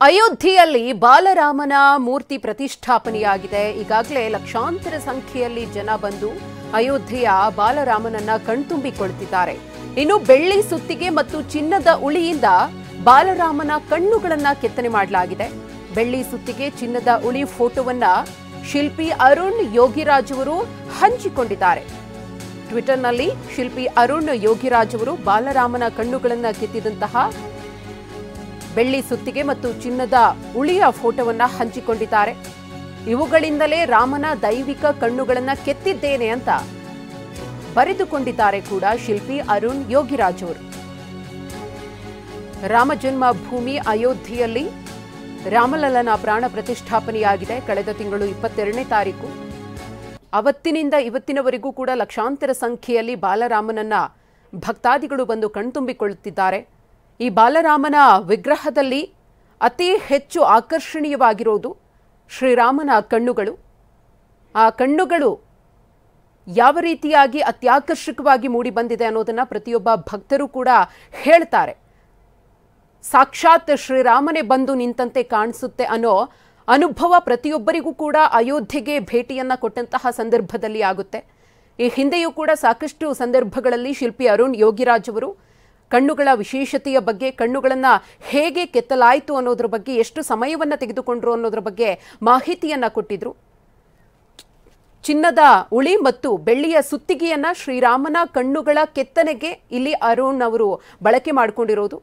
ಅಯೋಧ್ಯೆಯಲ್ಲಿ ಬಾಲರಾಮನ ಮೂರ್ತಿ ಪ್ರತಿಷ್ಠಾಪನೆಯಾಗಿದೆ. ಈಗಾಗಲೇ ಲಕ್ಷಾಂತರ ಸಂಖ್ಯೆಯಲ್ಲಿ ಜನ ಬಂದು ಅಯೋಧ್ಯೆಯ ಬಾಲರಾಮನನ್ನ ಕಣ್ತುಂಬಿಕೊಳ್ಳುತ್ತಿದ್ದಾರೆ. ಇನ್ನು ಬೆಳ್ಳಿ ಸುತ್ತಿಗೆ ಮತ್ತು ಚಿನ್ನದ ಉಳಿಯಿಂದ ಬಾಲರಾಮನ ಕಣ್ಣುಗಳನ್ನ ಕೆತ್ತನೆ ಮಾಡಲಾಗಿದೆ. ಬೆಳ್ಳಿ ಸುತ್ತಿಗೆ ಚಿನ್ನದ ಉಳಿ ಫೋಟೋವನ್ನ ಶಿಲ್ಪಿ ಅರುಣ್ ಯೋಗಿರಾಜ್ ಅವರು ಹಂಚಿಕೊಂಡಿದ್ದಾರೆ. ಟ್ವಿಟರ್ನಲ್ಲಿ ಶಿಲ್ಪಿ ಅರುಣ್ ಯೋಗಿರಾಜ್ ಅವರು ಬಾಲರಾಮನ ಕಣ್ಣುಗಳನ್ನ ಕೆತ್ತಿದಂತಹ ಬೆಳ್ಳಿ ಸುತ್ತಿಗೆ ಮತ್ತು ಚಿನ್ನದ ಉಳಿಯ ಫೋಟೋವನ್ನ ಹಂಚಿಕೊಂಡಿದ್ದಾರೆ. ಇವುಗಳಿಂದಲೇ ರಾಮನ ದೈವಿಕ ಕಣ್ಣುಗಳನ್ನ ಕೆತ್ತಿದ್ದೇನೆ ಅಂತ ಬರೆದುಕೊಂಡಿದ್ದಾರೆ ಕೂಡ ಶಿಲ್ಪಿ ಅರುಣ್ ಯೋಗಿರಾಜ್ ಅವರು. ರಾಮ ಜನ್ಮಭೂಮಿ ಅಯೋಧ್ಯೆಯಲ್ಲಿ ರಾಮಲಲ್ಲನ ಪ್ರಾಣ ಪ್ರತಿಷ್ಠಾಪನೆಯಾಗಿದೆ. ಕಳೆದ ತಿಂಗಳು 22ನೇ ತಾರೀಕು. ಅವತ್ತಿನಿಂದ ಇವತ್ತಿನವರೆಗೂ ಕೂಡ ಲಕ್ಷಾಂತರ ಸಂಖ್ಯೆಯಲ್ಲಿ ಬಾಲರಾಮನನ್ನ ಭಕ್ತಾದಿಗಳು ಬಂದು ಕಣ್ತುಂಬಿಕೊಳ್ಳುತ್ತಿದ್ದಾರೆ. ಈ ಬಾಲರಾಮನ ವಿಗ್ರಹದಲ್ಲಿ ಅತಿ ಹೆಚ್ಚು ಆಕರ್ಷಣೀಯವಾಗಿರೋದು ಶ್ರೀರಾಮನ ಕಣ್ಣುಗಳು. ಆ ಕಣ್ಣುಗಳು ಯಾವ ರೀತಿಯಾಗಿ ಅತ್ಯಾಕರ್ಷಕವಾಗಿ ಮೂಡಿ ಬಂದಿದೆ ಅನ್ನೋದನ್ನ ಪ್ರತಿಯೊಬ್ಬ ಭಕ್ತರು ಕೂಡ ಹೇಳ್ತಾರೆ. ಸಾಕ್ಷಾತ್ ಶ್ರೀರಾಮನೇ ಬಂದು ನಿಂತಂತೆ ಕಾಣಿಸುತ್ತೆ ಅನ್ನೋ ಅನುಭವ ಪ್ರತಿಯೊಬ್ಬರಿಗೂ ಕೂಡ ಅಯೋಧ್ಯೆಗೆ ಭೇಟಿಯನ್ನ ಕೊಟ್ಟಂತಹ ಸಂದರ್ಭದಲ್ಲಿ ಆಗುತ್ತೆ. ಈ ಹಿಂದೆಯೂ ಕೂಡ ಸಾಕಷ್ಟು ಸಂದರ್ಭಗಳಲ್ಲಿ ಶಿಲ್ಪಿ ಅರುಣ್ ಯೋಗಿರಾಜ್ ಅವರು ಕಣ್ಣುಗಳ ವಿಶೇಷತೆಯ ಬಗ್ಗೆ, ಕಣ್ಣುಗಳನ್ನು ಹೇಗೆ ಕೆತ್ತಲಾಯಿತು ಅನ್ನೋದ್ರ ಬಗ್ಗೆ, ಎಷ್ಟು ಸಮಯವನ್ನು ತೆಗೆದುಕೊಂಡ್ರು ಅನ್ನೋದ್ರ ಬಗ್ಗೆ ಮಾಹಿತಿಯನ್ನ ಕೊಟ್ಟಿದ್ರು. ಚಿನ್ನದ ಉಳಿ ಮತ್ತು ಬೆಳ್ಳಿಯ ಸುತ್ತಿಗೆಯನ್ನ ಶ್ರೀರಾಮನ ಕಣ್ಣುಗಳ ಕೆತ್ತನೆಗೆ ಇಲ್ಲಿ ಅರುಣ್ ಅವರು ಬಳಕೆ ಮಾಡಿಕೊಂಡಿರೋದು.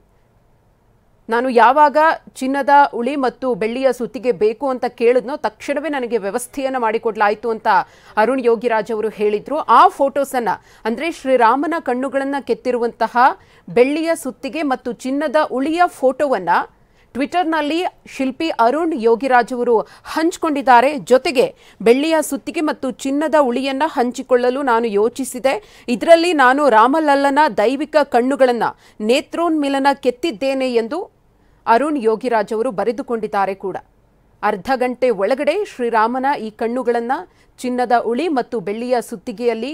ನಾನು ಯಾವಾಗ ಚಿನ್ನದ ಉಳಿ ಮತ್ತು ಬೆಳ್ಳಿಯ ಸುತ್ತಿಗೆ ಬೇಕು ಅಂತ ಕೇಳಿದ್ನೋ ತಕ್ಷಣವೇ ನನಗೆ ವ್ಯವಸ್ಥೆಯನ್ನು ಮಾಡಿಕೊಡ್ಲಾಯಿತು ಅಂತ ಅರುಣ್ ಯೋಗಿರಾಜ್ ಅವರು ಹೇಳಿದ್ರು. ಆ ಫೋಟೋಸನ್ನ ಅಂದ್ರೆ ಶ್ರೀರಾಮನ ಕಣ್ಣುಗಳನ್ನ ಕೆತ್ತಿರುವಂತಹ ಬೆಳ್ಳಿಯ ಸುತ್ತಿಗೆ ಮತ್ತು ಚಿನ್ನದ ಉಳಿಯ ಫೋಟೋವನ್ನ ಟ್ವಿಟರ್ನಲ್ಲಿ ಶಿಲ್ಪಿ ಅರುಣ್ ಯೋಗಿರಾಜ್ ಅವರು ಹಂಚಿಕೊಂಡಿದ್ದಾರೆ. ಜೊತೆಗೆ ಬೆಳ್ಳಿಯ ಸುತ್ತಿಗೆ ಮತ್ತು ಚಿನ್ನದ ಉಳಿಯನ್ನ ಹಂಚಿಕೊಳ್ಳಲು ನಾನು ಯೋಚಿಸಿದೆ. ಇದರಲ್ಲಿ ನಾನು ರಾಮಲಲ್ಲನ ದೈವಿಕ ಕಣ್ಣುಗಳನ್ನ ನೇತ್ರೋನ್ಮಿಲನ ಕೆತ್ತಿದ್ದೇನೆ ಎಂದು ಅರುಣ್ ಯೋಗಿರಾಜ್ ಅವರು ಬರೆದುಕೊಂಡಿದ್ದಾರೆ ಕೂಡ. ಅರ್ಧ ಗಂಟೆ ಒಳಗಡೆ ಶ್ರೀರಾಮನ ಈ ಕಣ್ಣುಗಳನ್ನ ಚಿನ್ನದ ಉಳಿ ಮತ್ತು ಬೆಳ್ಳಿಯ ಸುತ್ತಿಗೆಯಲ್ಲಿ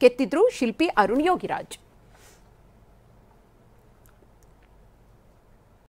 ಕೆತ್ತಿದ್ರು ಶಿಲ್ಪಿ ಅರುಣ್ ಯೋಗಿರಾಜ್.